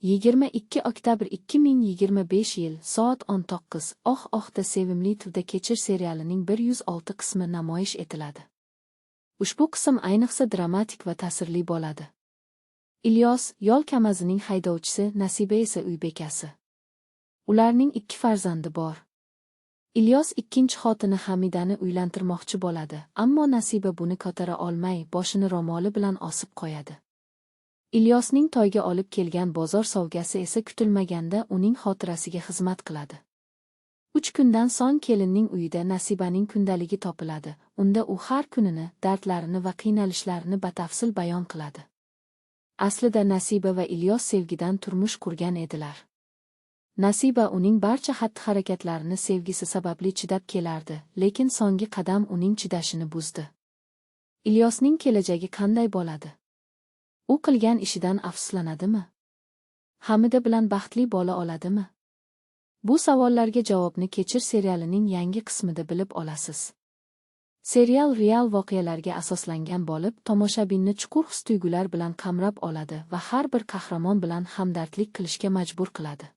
22 oktyabr 2025 yil, soat 19. Oh-ohda sevimli tilda kechir serialining 106 qismi namoyish etiladi. Ushbu qism ayniqsa dramatik va ta'sirli bo'ladi. Ilyos, yo'l Kamazining haydovchisi, Nasiba esa uy bekasi. Ularning 2 farzandi bor. Ilyos ikkinchi xotini Hamidani uylantirmoqchi bo'ladi, ammo Nasiba buni ko'tara olmay, boshini ro'moli bilan osib qo'yadi. Ilyosning to'yga olib kelgan bozor sovg'asi esa kutilmaganda uning xotirasiga xizmat qiladi. 3 kundan so'ng kelinning uyida Nasibaning kundaligi topiladi. Unda u har kunini, dardlarini va qiynalishlarini batafsil bayon qiladi. Aslida Nasiba va Ilyos sevgidan turmush qurgan edilar. Nasiba uning barcha xatti-harakatlarini sevgisi sababli chidab kelardi, lekin so'nggi qadam uning chidashini buzdi. Ilyosning kelajagi qanday bo'ladi? U qilgan ishidan afsuslanadimi? Hamida bilan baxtli bo'la oladimi? Bu savollarga javobni Kechir serialining yangi qismida bilib olasiz. Serial real voqealarga asoslangan bo'lib, tomoshabinni chuqur his-tuyg'ular bilan qamrab oladi va har bir qahramon bilan hamdardlik qilishga majbur qiladi.